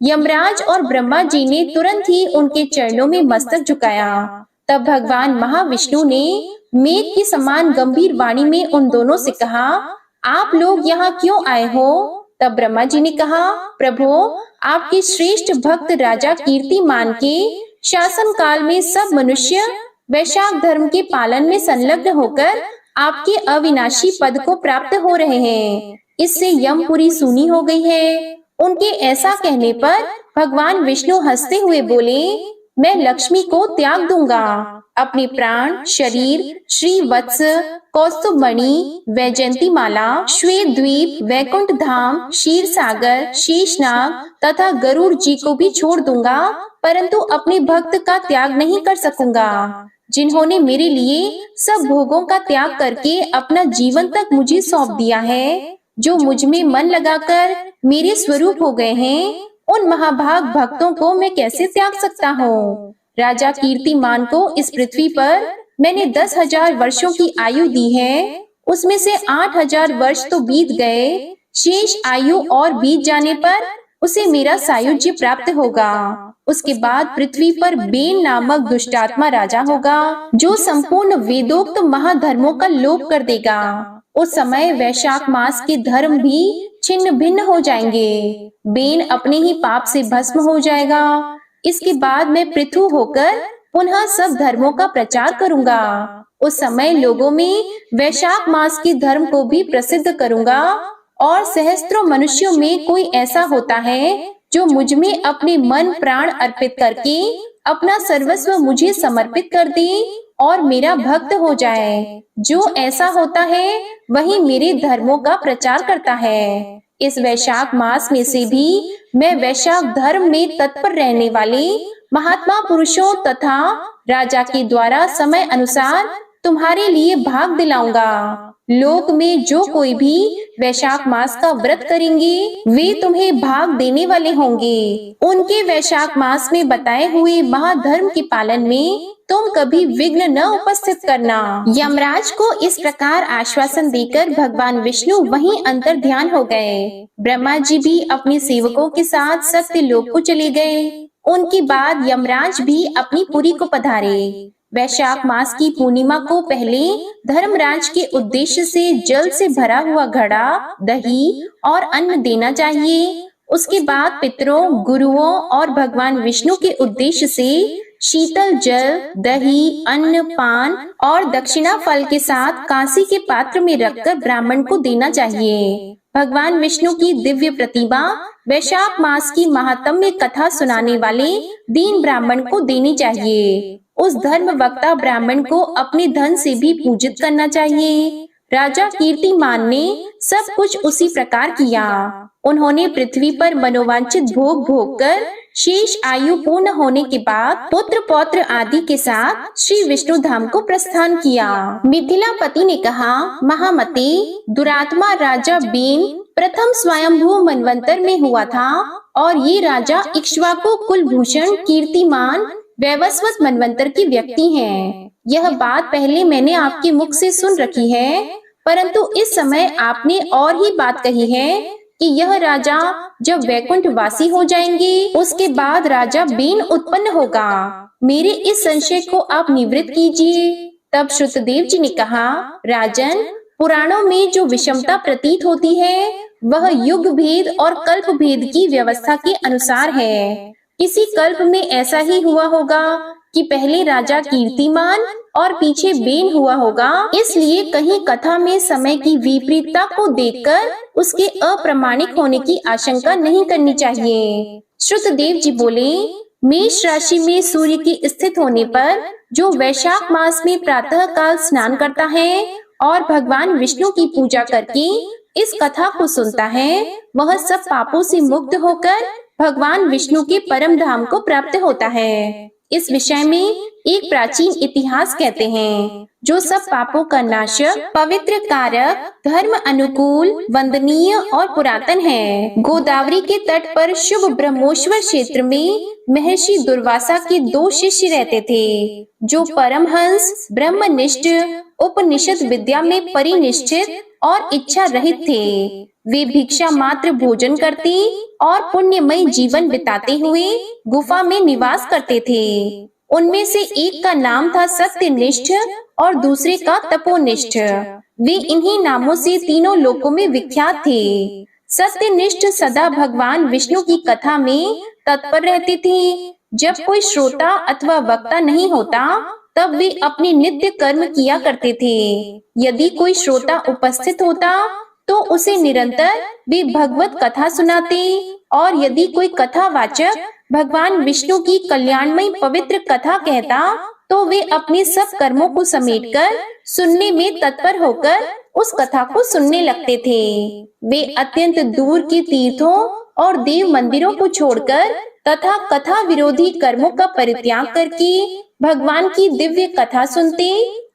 यमराज और ब्रह्मा जी ने तुरंत ही उनके चरणों में मस्तक झुकाया। तब भगवान महाविष्णु ने मेघ की समान गंभीर वाणी में उन दोनों से कहा, आप लोग यहाँ क्यों आए हो? तब ब्रह्मा जी ने कहा, प्रभु, आपके श्रेष्ठ भक्त राजा कीर्तिमान के शासन काल में सब मनुष्य वैशाख धर्म के पालन में संलग्न होकर आपके अविनाशी पद को प्राप्त हो रहे हैं। इससे यमपुरी सूनी हो गई है। उनके ऐसा कहने पर भगवान विष्णु हंसते हुए बोले, मैं लक्ष्मी को त्याग दूंगा। अपने प्राण, शरीर, श्री वत्स, कौस्तुभ मणि, वैजयंती माला, श्वेत द्वीप, वैकुंठ धाम, क्षीर सागर, शेषनाग तथा गरुड़ जी को भी छोड़ दूंगा, परंतु अपने भक्त का त्याग नहीं कर सकूंगा। जिन्होंने मेरे लिए सब भोगों का त्याग करके अपना जीवन तक मुझे सौंप दिया है, जो मुझ में मन लगाकर मेरे स्वरूप हो गए हैं, उन महाभाग भक्तों को मैं कैसे त्याग सकता हूँ? राजा कीर्तिमान को इस पृथ्वी पर मैंने 10,000 वर्षों की आयु दी है। उसमें से 8,000 वर्ष तो बीत गए। शेष आयु और बीत जाने पर उसे मेरा सायुज्य प्राप्त होगा। उसके बाद पृथ्वी पर बेन नामक दुष्टात्मा राजा होगा, जो संपूर्ण वेदोक्त महाधर्मों का लोप कर देगा। उस समय वैशाख मास के धर्म भी छिन्न भिन्न हो जाएंगे। बेन अपने ही पाप से भस्म हो जाएगा। इसके बाद मैं पृथु होकर पुनः सब धर्मों का प्रचार करूंगा। उस समय लोगों में वैशाख मास के धर्म को भी प्रसिद्ध करूंगा और सहस्त्रों मनुष्यों में कोई ऐसा होता है जो मुझ में अपने मन प्राण अर्पित करके अपना सर्वस्व मुझे समर्पित कर दे और मेरा भक्त हो जाए। जो ऐसा होता है वही मेरे धर्मों का प्रचार करता है। इस वैशाख मास में से भी मैं वैशाख धर्म में तत्पर रहने वाले महात्मा पुरुषों तथा राजा के द्वारा समय अनुसार तुम्हारे लिए भाग दिलाऊंगा। लोक में जो कोई भी वैशाख मास का व्रत करेंगे, वे तुम्हें भाग देने वाले होंगे। उनके वैशाख मास में बताए हुए महाधर्म के पालन में तुम कभी विघ्न न उपस्थित करना। यमराज को इस प्रकार आश्वासन देकर भगवान विष्णु वहीं अंतर ध्यान हो गए। ब्रह्मा जी भी अपने सेवकों के साथ सत्य लोक को चले गए। उनके बाद यमराज भी अपनी पुरी को पधारे। वैशाख मास की पूर्णिमा को पहले धर्मराज के उद्देश्य से जल से भरा हुआ घड़ा, दही और अन्न देना चाहिए। उसके बाद पितरों, गुरुओं और भगवान विष्णु के उद्देश्य से शीतल जल, दही, अन्न, पान और दक्षिणा फल के साथ कांसी के पात्र में रखकर ब्राह्मण को देना चाहिए। भगवान विष्णु की दिव्य प्रतिमा वैशाख मास की महात्म्य कथा सुनाने वाले दीन ब्राह्मण को देनी चाहिए। उस धर्म वक्ता ब्राह्मण को अपने धन से भी पूजित करना चाहिए। राजा कीर्तिमान ने सब कुछ उसी प्रकार किया। उन्होंने पृथ्वी पर मनोवांछित भोग भोग कर शेष आयु पूर्ण होने के बाद पुत्र पौत्र आदि के साथ श्री विष्णु धाम को प्रस्थान किया। मिथिलापति ने कहा, महामते, दुरात्मा राजा बीन प्रथम स्वयंभू मनवंतर में हुआ था और ये राजा इक्ष्वाकु कुलभूषण कीर्तिमान वैवस्वत मनवंतर की व्यक्ति हैं। यह बात पहले मैंने आपके मुख से सुन रखी है, परंतु इस समय आपने और ही बात कही है कि यह राजा जब वैकुंठ वासी हो जाएंगे उसके बाद राजा बीन उत्पन्न होगा। मेरे इस संशय को आप निवृत्त कीजिए। तब श्रुतदेव जी ने कहा, राजन, पुराणों में जो विषमता प्रतीत होती है वह युग भेद और कल्प भेद की व्यवस्था के अनुसार है। किसी कल्प में ऐसा ही हुआ होगा कि पहले राजा कीर्तिमान और पीछे बेन हुआ होगा। इसलिए कहीं कथा में समय की विपरीतता को देखकर उसके अप्रामाणिक होने की आशंका नहीं करनी चाहिए। श्रुतदेव जी बोले, मेष राशि में सूर्य के स्थित होने पर जो वैशाख मास में प्रातः काल स्नान करता है और भगवान विष्णु की पूजा करके इस कथा को सुनता है, वह सब पापों से मुक्त होकर भगवान विष्णु के परम धाम को प्राप्त होता है। इस विषय में एक प्राचीन इतिहास कहते हैं, जो सब पापों का नाशक, पवित्र कारक, धर्म अनुकूल, वंदनीय और पुरातन है। गोदावरी के तट पर शुभ ब्रह्मोश्वर क्षेत्र में महर्षि दुर्वासा के 2 शिष्य रहते थे, जो परमहंस, ब्रह्मनिष्ठ, उपनिषद विद्या में परिनिष्ठित और इच्छा रहित थे। वे भिक्षा मात्र भोजन करते और पुण्यमय जीवन बिताते हुए गुफा में निवास करते थे। उनमें से एक का नाम था सत्यनिष्ठ और दूसरे का तपोनिष्ठ। वे इन्हीं नामों से तीनों लोकों में विख्यात थे। सत्यनिष्ठ सदा भगवान विष्णु की कथा में तत्पर रहते थे। जब कोई श्रोता अथवा वक्ता नहीं होता तब वे अपने नित्य कर्म किया करते थे। यदि कोई श्रोता उपस्थित होता तो उसे निरंतर वे भगवत कथा सुनाते और यदि कोई कथावाचक भगवान विष्णु की कल्याणमय पवित्र कथा कहता तो वे अपने सब कर्मों को समेटकर सुनने में तत्पर होकर उस कथा को सुनने लगते थे। वे अत्यंत दूर के तीर्थों और देव मंदिरों को छोड़कर तथा कथा विरोधी कर्मों का परित्याग करके भगवान की दिव्य कथा सुनते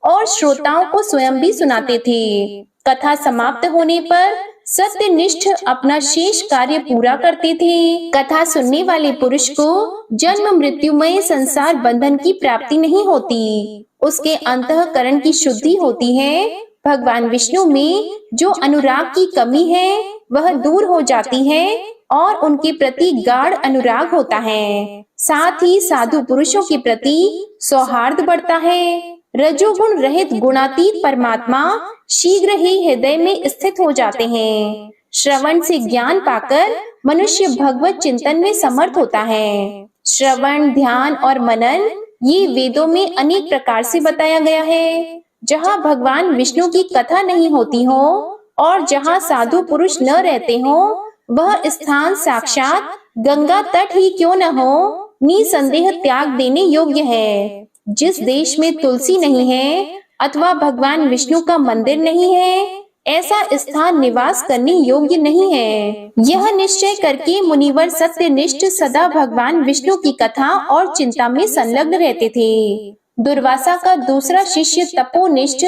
और श्रोताओं को स्वयं भी सुनाते थे। कथा समाप्त होने पर सत्यनिष्ठ अपना शेष कार्य पूरा करते थे। कथा सुनने वाले पुरुष को जन्म मृत्युमय संसार बंधन की प्राप्ति नहीं होती। उसके अंतःकरण की शुद्धि होती है। भगवान विष्णु में जो अनुराग की कमी है वह दूर हो जाती है और उनके प्रति गाढ़ अनुराग होता है। साथ ही साधु पुरुषों के प्रति सौहार्द बढ़ता है। रजोगुण रहित गुणातीत परमात्मा शीघ्र ही हृदय में स्थित हो जाते हैं। श्रवण से ज्ञान पाकर मनुष्य भगवत चिंतन में समर्थ होता है। श्रवण, ध्यान और मनन ये वेदों में अनेक प्रकार से बताया गया है। जहाँ भगवान विष्णु की कथा नहीं होती हो और जहाँ साधु पुरुष न रहते हो, वह स्थान साक्षात गंगा तट ही क्यों न हो, निसंदेह त्याग देने योग्य है। जिस देश में तुलसी नहीं है अथवा भगवान विष्णु का मंदिर नहीं है, ऐसा स्थान निवास करने योग्य नहीं है। यह निश्चय करके मुनिवर सत्यनिष्ठ सदा भगवान विष्णु की कथा और चिंता में संलग्न रहते थे। दुर्वासा का दूसरा शिष्य तपोनिष्ठ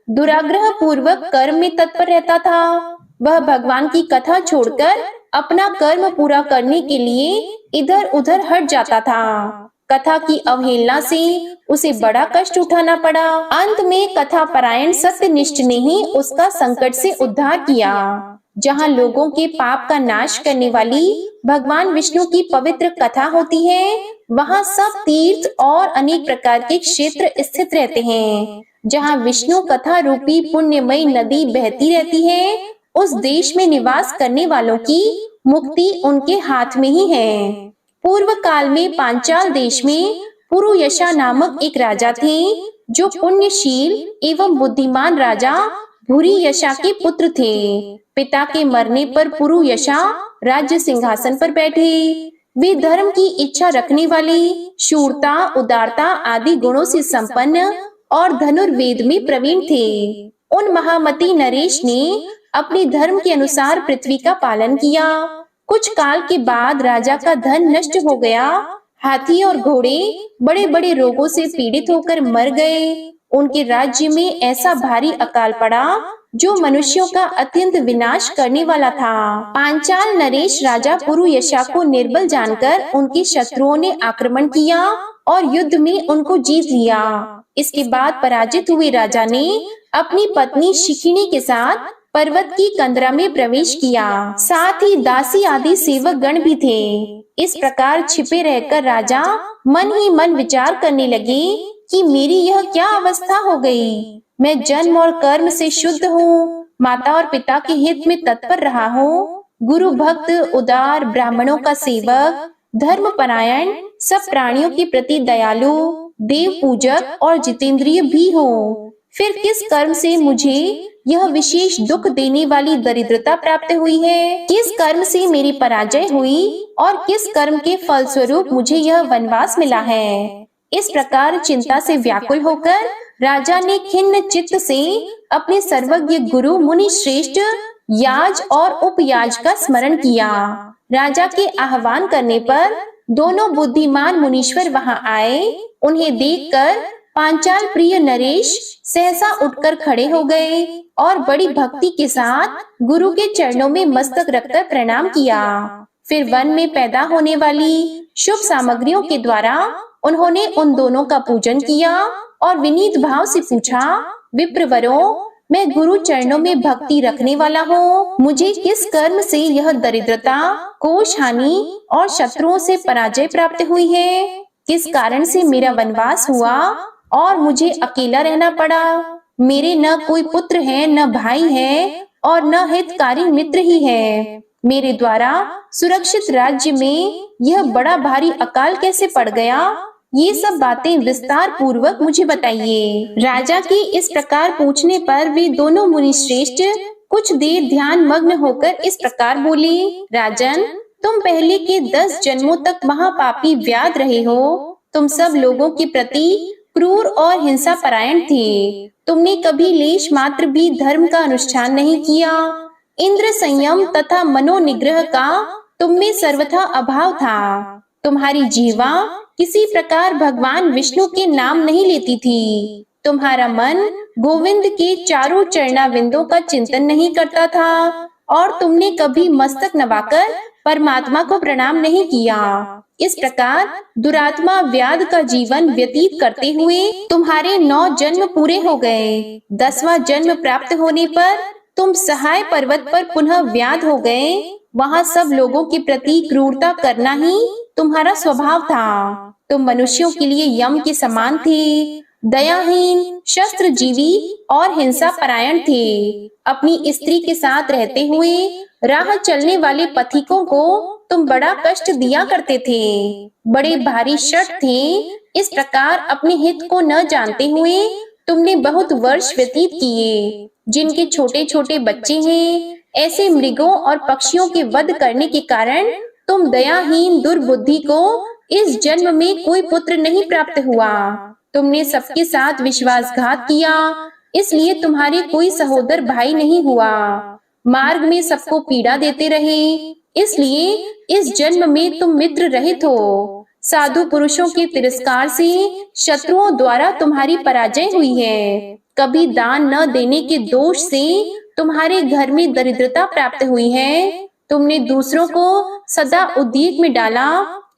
दुराग्रह पूर्वक कर्म में तत्पर रहता था। वह भगवान की कथा छोड़कर अपना कर्म पूरा करने के लिए इधर उधर हट जाता था। कथा की अवहेलना से उसे बड़ा कष्ट उठाना पड़ा। अंत में कथा परायण सत्यनिष्ठ ने ही उसका संकट से उद्धार किया। जहाँ लोगों के पाप का नाश करने वाली भगवान विष्णु की पवित्र कथा होती है, वहाँ सब तीर्थ और अनेक प्रकार के क्षेत्र स्थित रहते हैं। जहाँ विष्णु कथा रूपी पुण्यमयी नदी बहती रहती है, उस देश में निवास करने वालों की मुक्ति उनके हाथ में ही है। पूर्व काल में पांचाल देश में पुरुयशा नामक एक राजा थे जो पुण्यशील एवं बुद्धिमान राजा भूरियशा के पुत्र थे। पिता के मरने पर पुरुयशा राज्य सिंहासन पर बैठे। वे धर्म की इच्छा रखने वाले, शूरता, उदारता आदि गुणों से संपन्न और धनुर्वेद में प्रवीण थे। उन महामती नरेश ने अपने धर्म के अनुसार पृथ्वी का पालन किया। कुछ काल के बाद राजा का धन नष्ट हो गया। हाथी और घोड़े बड़े बड़े रोगों से पीड़ित होकर मर गए। उनके राज्य में ऐसा भारी अकाल पड़ा जो मनुष्यों का अत्यंत विनाश करने वाला था। पांचाल नरेश राजा पुरुयशा को निर्बल जानकर उनके शत्रुओं ने आक्रमण किया और युद्ध में उनको जीत लिया। इसके बाद पराजित हुए राजा ने अपनी पत्नी शिखिनी के साथ पर्वत की कंदरा में प्रवेश किया। साथ ही दासी आदि सेवक गण भी थे। इस प्रकार छिपे रहकर राजा मन ही मन विचार करने लगे कि मेरी यह क्या अवस्था हो गई। मैं जन्म और कर्म से शुद्ध हूँ, माता और पिता के हित में तत्पर रहा हूँ, गुरु भक्त, उदार, ब्राह्मणों का सेवक, धर्मपरायण, सब प्राणियों के प्रति दयालु, देव पूजक और जितेंद्रिय भी हूँ। फिर किस कर्म से मुझे यह विशेष दुख देने वाली दरिद्रता प्राप्त हुई है? किस कर्म से मेरी पराजय हुई और किस कर्म के फलस्वरूप मुझे यह वनवास मिला है? इस प्रकार चिंता से व्याकुल होकर राजा ने खिन्न चित्त से अपने सर्वज्ञ गुरु मुनि श्रेष्ठ याज और उपयाज का स्मरण किया। राजा के आह्वान करने पर दोनों बुद्धिमान मुनीश्वर वहां आए। उन्हें देखकर पांचाल प्रिय नरेश सहसा उठकर खड़े हो गए और बड़ी भक्ति के साथ गुरु के चरणों में मस्तक रखकर प्रणाम किया। फिर वन में पैदा होने वाली शुभ सामग्रियों के द्वारा उन्होंने उन दोनों का पूजन किया और विनीत भाव से पूछा, विप्रवरों, मैं गुरु चरणों में भक्ति रखने वाला हूँ। मुझे किस कर्म से यह दरिद्रता, कोष हानि और शत्रुओं से पराजय प्राप्त हुई है? किस कारण से मेरा वनवास हुआ और मुझे अकेला रहना पड़ा? मेरे न कोई पुत्र है, न भाई है और न हितकारी मित्र ही है। मेरे द्वारा सुरक्षित राज्य में यह बड़ा भारी अकाल कैसे पड़ गया? ये सब बातें विस्तार पूर्वक मुझे बताइए। राजा के इस प्रकार पूछने पर वे दोनों मुनि श्रेष्ठ कुछ देर ध्यान मग्न होकर इस प्रकार बोले, राजन, तुम पहले के 10 जन्मों तक महापापी व्याध रहे हो। तुम सब लोगों के प्रति क्रूर और हिंसा परायण थे। तुमने कभी लेश मात्र भी धर्म का अनुष्ठान नहीं किया। इंद्र संयम तथा मनोनिग्रह का तुम में सर्वथा अभाव था। तुम्हारी जीवा किसी प्रकार भगवान विष्णु के नाम नहीं लेती थी। तुम्हारा मन गोविंद के चारों चरणाविंदों का चिंतन नहीं करता था और तुमने कभी मस्तक नवाकर परमात्मा को प्रणाम नहीं किया। इस प्रकार दुरात्मा व्याध का जीवन व्यतीत करते हुए तुम्हारे 9 जन्म पूरे हो गए। 10वां जन्म प्राप्त होने पर तुम सहाय पर्वत पर पुनः व्याध हो गए। वहाँ सब लोगों के प्रति क्रूरता करना ही तुम्हारा स्वभाव था। तुम मनुष्यों के लिए यम के समान थे, दयाहीन, शस्त्र जीवी और हिंसा परायण थे। अपनी स्त्री के साथ रहते हुए राह चलने वाले पथिकों को तुम बड़ा कष्ट दिया करते थे। बड़े भारी शठ थे। इस प्रकार अपने हित को न जानते हुए तुमने बहुत वर्ष व्यतीत किए। जिनके छोटे छोटे बच्चे हैं, ऐसे मृगों और पक्षियों के वध करने के कारण तुम दयाहीन दुर्बुद्धि को इस जन्म में कोई पुत्र नहीं प्राप्त हुआ। तुमने सबके साथ विश्वासघात किया, इसलिए तुम्हारे कोई सहोदर भाई नहीं हुआ। मार्ग में सबको पीड़ा देते रहे, इसलिए इस जन्म में तुम मित्र रहित हो। साधु पुरुषों के तिरस्कार से शत्रुओं द्वारा तुम्हारी पराजय हुई है। कभी दान न देने के दोष से तुम्हारे घर में दरिद्रता प्राप्त हुई है। तुमने दूसरों को सदा उद्योग में डाला,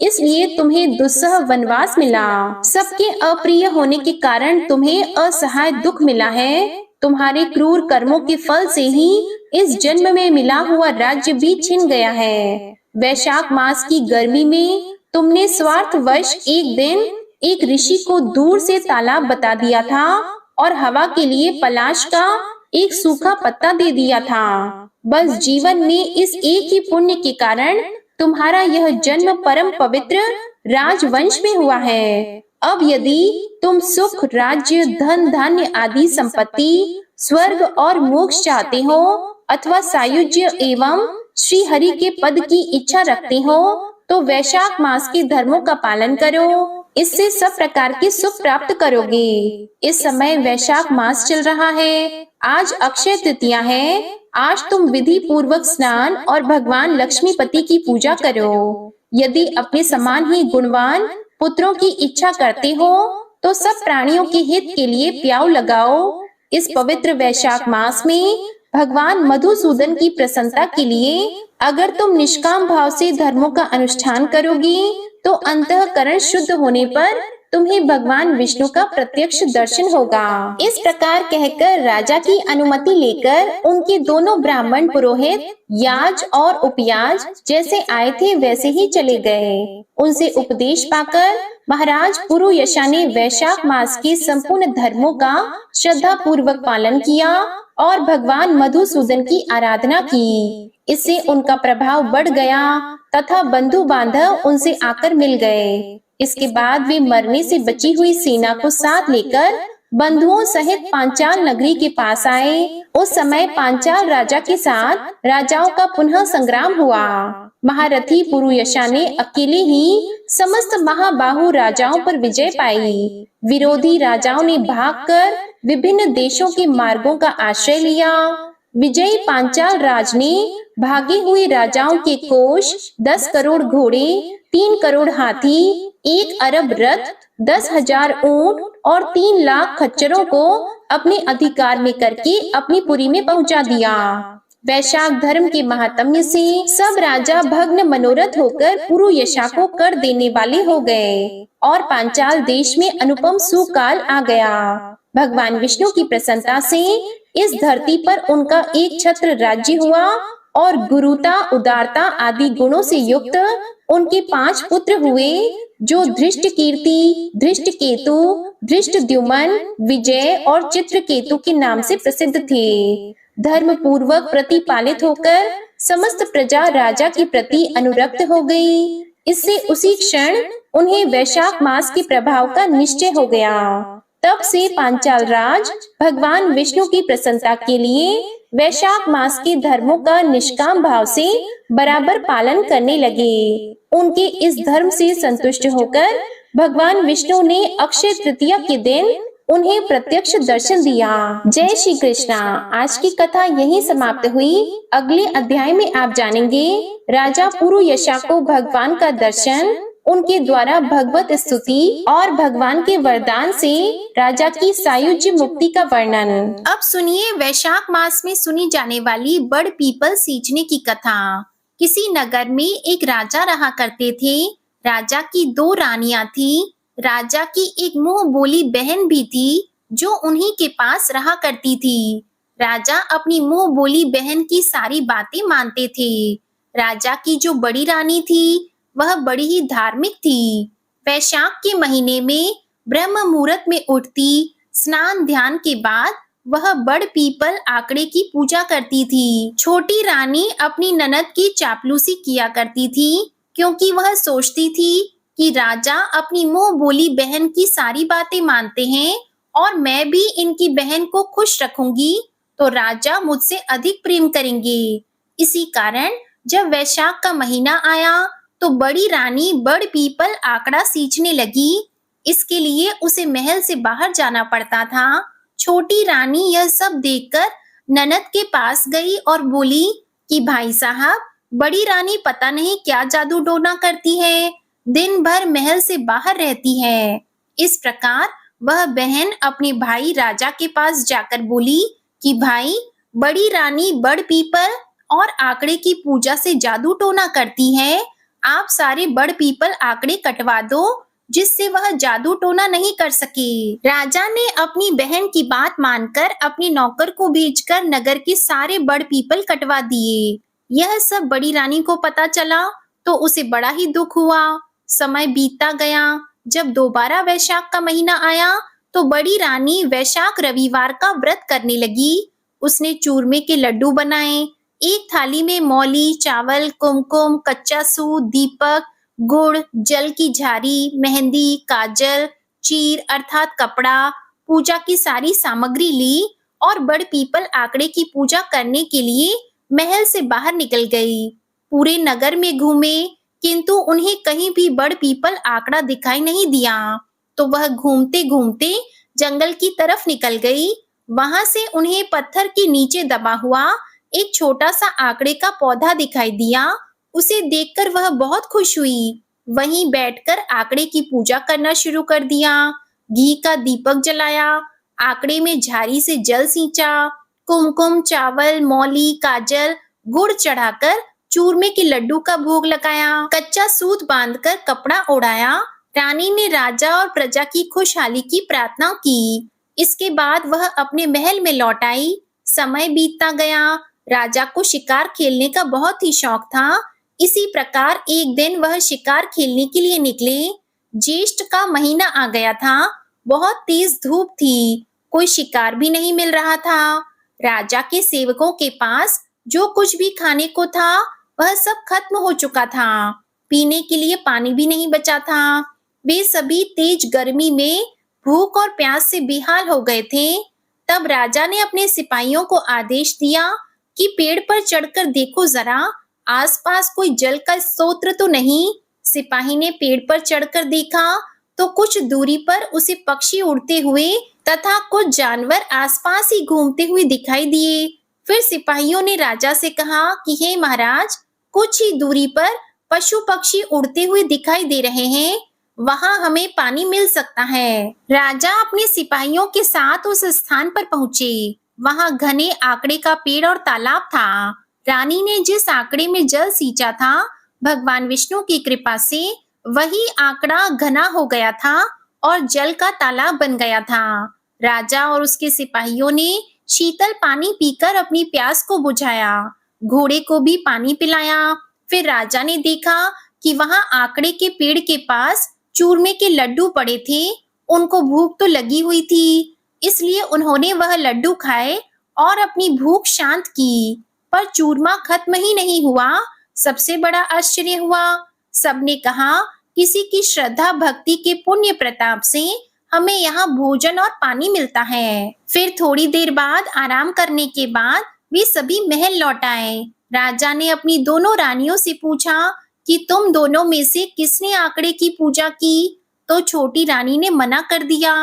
इसलिए तुम्हें दुस्सह वनवास मिला। सबके अप्रिय होने के कारण तुम्हें असहाय दुख मिला है। तुम्हारे क्रूर कर्मों के फल से ही इस जन्म में मिला हुआ राज्य भी छिन गया है। वैशाख मास की गर्मी में तुमने स्वार्थवश एक दिन एक ऋषि को दूर से तालाब बता दिया था और हवा के लिए पलाश का एक सूखा पत्ता दे दिया था। बस जीवन में इस एक ही पुण्य के कारण तुम्हारा यह जन्म परम पवित्र राजवंश में हुआ है। अब यदि तुम सुख, राज्य, धन धान्य आदि संपत्ति, स्वर्ग और मोक्ष चाहते हो अथवा सायुज्य एवं श्री हरि के पद की इच्छा रखते हो तो वैशाख मास के धर्मों का पालन करो, इससे सब प्रकार के सुख प्राप्त करोगे। इस समय वैशाख मास चल रहा है। आज अक्षय तृतीया है। आज तुम विधि पूर्वक स्नान और भगवान लक्ष्मीपति की पूजा करो। यदि अपने समान ही गुणवान पुत्रों की इच्छा करते हो तो सब प्राणियों के हित के लिए प्याऊ लगाओ। इस पवित्र वैशाख मास में भगवान मधुसूदन की प्रसन्नता के लिए अगर तुम निष्काम भाव से धर्मों का अनुष्ठान करोगी तो अंतःकरण शुद्ध होने पर तुम्हें भगवान विष्णु का प्रत्यक्ष दर्शन होगा। इस प्रकार कहकर राजा की अनुमति लेकर उनके दोनों ब्राह्मण पुरोहित याज और उपयाज जैसे आए थे वैसे ही चले गए। उनसे उपदेश पाकर महाराज पुरुयशा ने वैशाख मास के संपूर्ण धर्मों का श्रद्धा पूर्वक पालन किया और भगवान मधुसूदन की आराधना की। इससे उनका प्रभाव बढ़ गया तथा बंधु बांधव उनसे आकर मिल गए। इसके बाद वे मरने से बची हुई सेना को साथ लेकर बंधुओं सहित पांचाल नगरी के पास आए। उस समय पांचाल राजा के साथ राजाओं का पुनः संग्राम हुआ। महारथी पुरुयशा ने अकेले ही समस्त महाबाहु राजाओं पर विजय पाई। विरोधी राजाओं ने भागकर विभिन्न देशों के मार्गों का आश्रय लिया। विजयी पांचाल राज ने भागे हुए राजाओं के कोष, 10 करोड़ घोड़े, 3 करोड़ हाथी, 1 अरब रथ, 10,000 ऊंट और 3 लाख खच्चरों को अपने अधिकार में करके अपनी पुरी में पहुंचा दिया। वैशाख धर्म के महात्म्य से सब राजा भग्न मनोरथ होकर पुरुयशा को कर देने वाले हो गए और पांचाल देश में अनुपम सुकाल आ गया। भगवान विष्णु की प्रसन्नता से इस धरती पर उनका एक छत्र राज्य हुआ और गुरुता, उदारता आदि गुणों से युक्त उनके 5 पुत्र हुए जो धृष्ट कीर्ति, धृष्ट केतु, धृष्ट द्युमन, विजय और चित्रकेतु के नाम से प्रसिद्ध थे। धर्म पूर्वक प्रतिपालित होकर समस्त प्रजा राजा के प्रति अनुरक्त हो गई। इससे उसी क्षण उन्हें वैशाख मास के प्रभाव का निश्चय हो गया। तब से पांचाल राज भगवान विष्णु की प्रसन्नता के लिए वैशाख मास के धर्मों का निष्काम भाव से बराबर पालन करने लगे। उनके इस धर्म से संतुष्ट होकर भगवान विष्णु ने अक्षय तृतीया के दिन उन्हें प्रत्यक्ष दर्शन दिया। जय श्री कृष्णा। आज की कथा यहीं समाप्त हुई। अगले अध्याय में आप जानेंगे राजा पुरुयशा को भगवान का दर्शन, उनके द्वारा भगवत स्तुति और भगवान के वरदान से राजा की सायुज्य मुक्ति का वर्णन। अब सुनिए वैशाख मास में सुनी जाने वाली बड़ पीपल सींचने की कथा। किसी नगर में एक राजा रहा करते थे। राजा की 2 रानियां थी। राजा की एक मुंह बोली बहन भी थी जो उन्हीं के पास रहा करती थी। राजा अपनी मुंह बोली बहन की सारी बातें मानते थे। राजा की जो बड़ी रानी थी वह बड़ी ही धार्मिक थी। वैशाख के महीने में ब्रह्म मुहूर्त में उठती, स्नान ध्यान के बाद वह बड़ पीपल आकड़े की पूजा करती थी। छोटी रानी अपनी ननद की चापलूसी किया करती थी क्योंकि वह सोचती थी कि राजा अपनी मुंह बोली बहन की सारी बातें मानते हैं और मैं भी इनकी बहन को खुश रखूंगी तो राजा मुझसे अधिक प्रेम करेंगे। इसी कारण जब वैशाख का महीना आया तो बड़ी रानी बड़ पीपल आकड़ा सींचने लगी। इसके लिए उसे महल से बाहर जाना पड़ता था। छोटी रानी यह सब देखकर ननद के पास गई और बोली कि भाई साहब, बड़ी रानी पता नहीं क्या जादू टोना करती है, दिन भर महल से बाहर रहती है। इस प्रकार वह बहन अपने भाई राजा के पास जाकर बोली कि भाई, बड़ी रानी बड़ पीपल और आकड़े की पूजा से जादू टोना करती है। आप सारे बड़ पीपल आकड़े कटवा दो जिससे वह जादू टोना नहीं कर सके। राजा ने अपनी बहन की बात मानकर अपने नौकर को भेजकर नगर के सारे बड़ पीपल कटवा दिए। यह सब बड़ी रानी को पता चला तो उसे बड़ा ही दुख हुआ। समय बीतता गया। जब दोबारा वैशाख का महीना आया तो बड़ी रानी वैशाख रविवार का व्रत करने लगी। उसने चूरमे के लड्डू बनाए। एक थाली में मौली, चावल, कुमकुम, कच्चा सूत, दीपक, गुड़, जल की झारी, मेहंदी, काजल, चीर अर्थात कपड़ा, पूजा की सारी सामग्री ली और बड़ पीपल आंकड़े की पूजा करने के लिए महल से बाहर निकल गई। पूरे नगर में घूमे, किंतु उन्हें कहीं भी बड़ पीपल आंकड़ा दिखाई नहीं दिया। तो वह घूमते घूमते जंगल की तरफ निकल गई। वहां से उन्हें पत्थर के नीचे दबा हुआ एक छोटा सा आंकड़े का पौधा दिखाई दिया। उसे देखकर वह बहुत खुश हुई। वहीं बैठकर आंकड़े की पूजा करना शुरू कर दिया। घी का दीपक जलाया, आंकड़े में झाड़ी से जल सींचा, कुमकुम, चावल, मौली, काजल, गुड़ चढ़ाकर चूरमे के लड्डू का भोग लगाया, कच्चा सूत बांधकर कपड़ा ओढ़ाया। रानी ने राजा और प्रजा की खुशहाली की प्रार्थना की। इसके बाद वह अपने महल में लौट आई। समय बीतता गया। राजा को शिकार खेलने का बहुत ही शौक था। इसी प्रकार एक दिन वह शिकार खेलने के लिए निकले। ज्येष्ठ का महीना आ गया था। बहुत तेज धूप थी। कोई शिकार भी नहीं मिल रहा था। राजा के सेवकों के पास जो कुछ भी खाने को था वह सब खत्म हो चुका था। पीने के लिए पानी भी नहीं बचा था। वे सभी तेज गर्मी में भूख और प्यास से बेहाल हो गए थे। तब राजा ने अपने सिपाहियों को आदेश दिया कि पेड़ पर चढ़कर देखो जरा, आसपास कोई जल का स्रोत तो नहीं। सिपाही ने पेड़ पर चढ़कर देखा तो कुछ दूरी पर उसे पक्षी उड़ते हुए तथा कुछ जानवर आसपास ही घूमते हुए दिखाई दिए। फिर सिपाहियों ने राजा से कहा कि हे महाराज, कुछ ही दूरी पर पशु पक्षी उड़ते हुए दिखाई दे रहे हैं, वहां हमें पानी मिल सकता है। राजा अपने सिपाहियों के साथ उस स्थान पर पहुंचे। वहां घने आंकड़े का पेड़ और तालाब था। रानी ने जिस आंकड़े में जल सींचा था, भगवान विष्णु की कृपा से वही आंकड़ा घना हो गया था और जल का तालाब बन गया था। राजा और उसके सिपाहियों ने शीतल पानी पीकर अपनी प्यास को बुझाया। घोड़े को भी पानी पिलाया। फिर राजा ने देखा कि वहां आंकड़े के पेड़ के पास चूरमे के लड्डू पड़े थे। उनको भूख तो लगी हुई थी, इसलिए उन्होंने वह लड्डू खाए और अपनी भूख शांत की। पर चूरमा खत्म ही नहीं हुआ। सबसे बड़ा आश्चर्य हुआ। सबने कहा, किसी की श्रद्धा भक्ति के पुण्य प्रताप से हमें यहाँ भोजन और पानी मिलता है। फिर थोड़ी देर बाद आराम करने के बाद वे सभी महल लौट आए। राजा ने अपनी दोनों रानियों से पूछा कि तुम दोनों में से किसने आंकड़े की पूजा की? तो छोटी रानी ने मना कर दिया।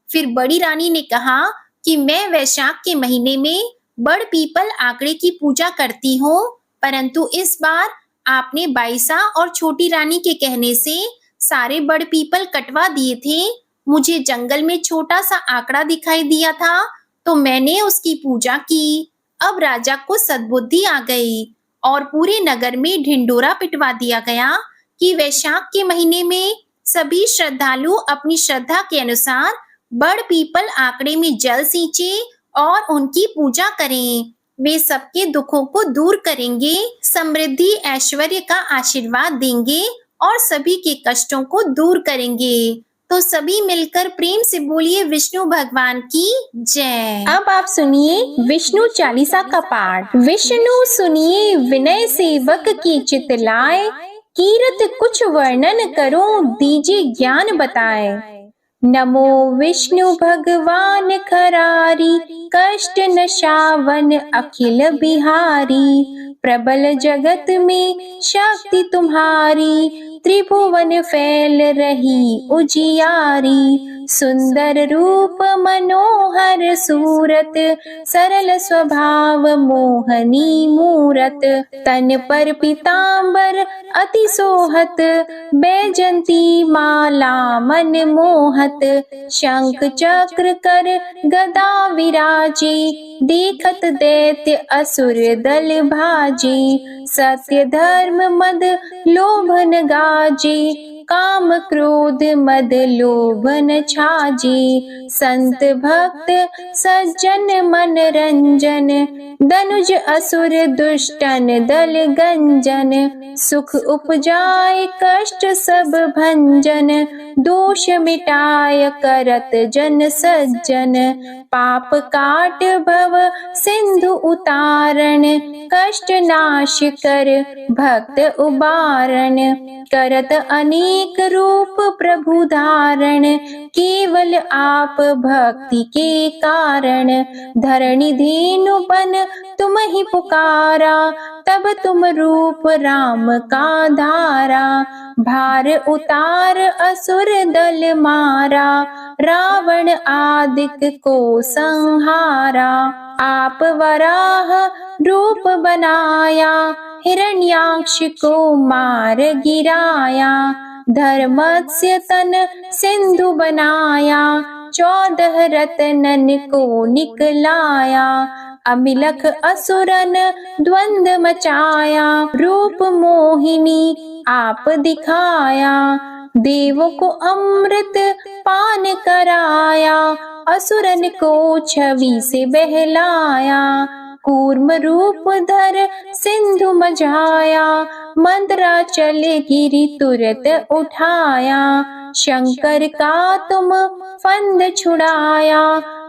फिर बड़ी रानी ने कहा कि मैं वैशाख के महीने में बड़ पीपल आंकड़े की पूजा करती हूँ, परंतु इस बार आपने बाईसा और छोटी रानी के कहने से सारे बड़ पीपल कटवा दिए थे। मुझे जंगल में छोटा सा आंकड़ा दिखाई दिया था तो मैंने उसकी पूजा की। अब राजा को सद्बुद्धि आ गई और पूरे नगर में ढिंडोरा पिटवा दिया गया कि वैशाख के महीने में सभी श्रद्धालु अपनी श्रद्धा के अनुसार बड़ पीपल आंकड़े में जल सींचे और उनकी पूजा करें। वे सबके दुखों को दूर करेंगे, समृद्धि ऐश्वर्य का आशीर्वाद देंगे और सभी के कष्टों को दूर करेंगे। तो सभी मिलकर प्रेम से बोलिए विष्णु भगवान की जय। अब आप सुनिए विष्णु चालीसा का पाठ। विष्णु सुनिए विनय सेवक की चितलाए, कीरत कुछ वर्णन करो दीजिए ज्ञान बताए। नमो विष्णु भगवान खरारी, कष्ट नशावन अखिल बिहारी। प्रबल जगत में शक्ति तुम्हारी, त्रिभुवन फैल रही उजियारी। सुंदर रूप मनोहर सूरत, सरल स्वभाव मोहनी मूरत। तन पर पीतांबर अति सोहत, बैजंती माला मन मोहत। शंख चक्र कर गदा विराजे, देखत दैत्य असुर दल भाजे। सत्य धर्म मद लोभन गाजे, काम क्रोध मद लोभन छाजे। संत भक्त सज्जन मन रंजन, दनुज असुर दुष्टन दल गंजन। सुख उपजाए कष्ट सब भंजन, दोष मिटाय करत जन सज्जन। पाप काट भव सिंधु उतारण, कष्ट नाश कर भक्त उबारण। करत अनेक अनेक रूप प्रभु धारण, केवल आप भक्ति के कारण। धरणी धेनु बन तुम ही पुकारा, तब तुम रूप राम का धारा। भार उतार असुर दल मारा, रावण आदिक को संहारा। आप वराह रूप बनाया, हिरण्याक्ष को मार गिराया। धर्मस्य तन सिंधु बनाया, 14 रत्नन को निकलाया। अमिलख असुरन द्वंद मचाया, रूप मोहिनी आप दिखाया। देवों को अमृत पान कराया, असुरन को छवि से बहलाया। कूर्म रूप धर सिंधु मझाया, मंदराचल गिरि तुरत उठाया। शंकर का तुम फंद छुड़ाया,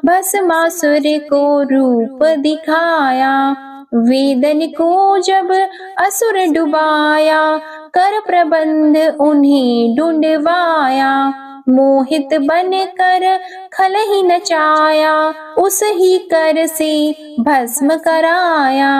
भस्मासुर को रूप दिखाया। वेदन को जब असुर डुबाया, कर प्रबंध उन्हें ढूंढवाया। मोहित बन कर खल ही नचाया, उस ही कर से भस्म कराया।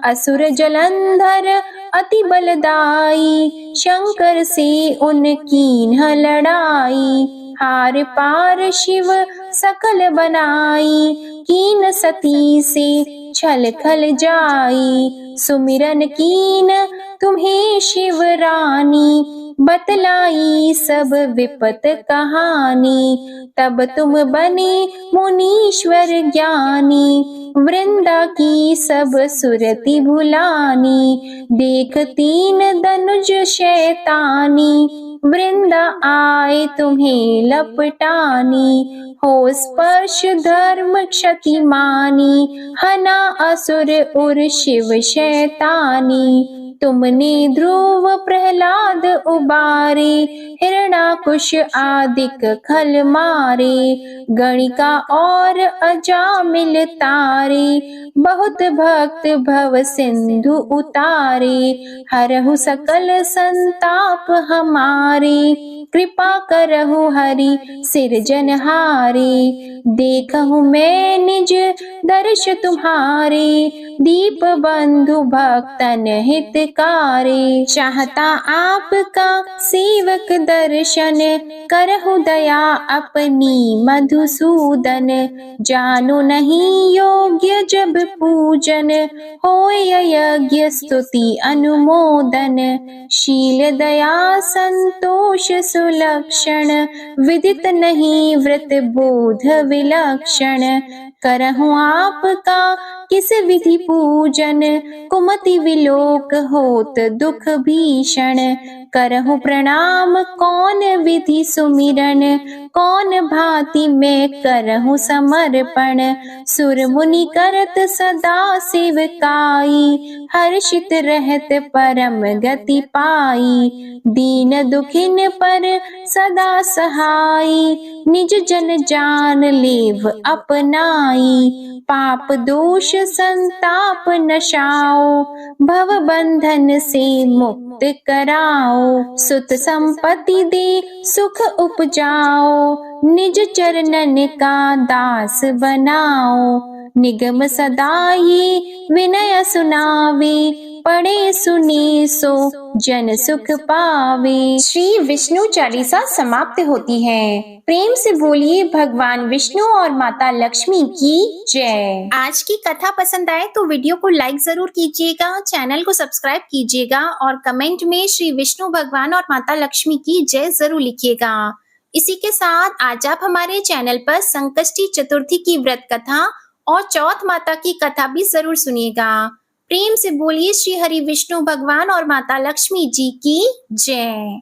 असुर जलंधर अति बलदाई, शंकर से उनकी न लड़ाई। हार पार शिव सकल बनाई, कीन सती से छल खल जाई। सुमिरन कीन तुम्हें शिव रानी, बतलाई सब विपत कहानी। तब तुम बने मुनीश्वर ज्ञानी, वृंदा की सब सुरति भुलानी। देख 3 धनुज शैतानी, वृंदा आए तुम्हें लपटानी। हो स्पर्श धर्म क्षति मानी, हना असुर उर शिव शैतानी। तुमने ध्रुव प्रहलाद उबारे, हिरणाकुश आदिक खल मारे। गणिका और अजामिल तारे, बहुत भक्त भव सिंधु उतारे। हरहु सकल संताप हमारे, कृपा करहु हरि सिरजनहारे। देखहु मैं निज दर्श तुम्हारे, दीप बंधु भक्तन हितकारे। चाहता आपका सेवक दर्शन, करहु दया अपनी मधुसूदन। जानो नहीं योग्य जब पूजन, होय यज्ञ स्तुति अनुमोदन। शील दया संतोष सुलक्षण, विदित नहीं व्रत बोध विलक्षण। करहु आपका किस विधि पूजन, कुमति विलोक होत दुख भीषण। करहु प्रणाम कौन विधि सुमिरन, कौन भांति मैं करहु समर्पण। सुर मुनि करत सदा सेवकाई, हर्षित रहत परम गति पाई। दीन दुखिन पर सदा सहाई, निज जन जान लेव अपनाई। पाप दोष संताप नशाओ, भव बंधन से मुक्त कराओ। सुत संपत्ति दे सुख उपजाओ, निज चरणन का दास बनाओ। निगम सदा ये विनय सुनावे, पढ़े सुने सो जन सुख पावे। श्री विष्णु चालीसा समाप्त होती है। प्रेम से बोलिए भगवान विष्णु और माता लक्ष्मी की जय। आज की कथा पसंद आए तो वीडियो को लाइक जरूर कीजिएगा, चैनल को सब्सक्राइब कीजिएगा और कमेंट में श्री विष्णु भगवान और माता लक्ष्मी की जय जरूर लिखिएगा। इसी के साथ आज आप हमारे चैनल पर संकष्टी चतुर्थी की व्रत कथा और चौथ माता की कथा भी जरूर सुनिएगा। प्रेम से बोलिए श्री हरि विष्णु भगवान और माता लक्ष्मी जी की जय।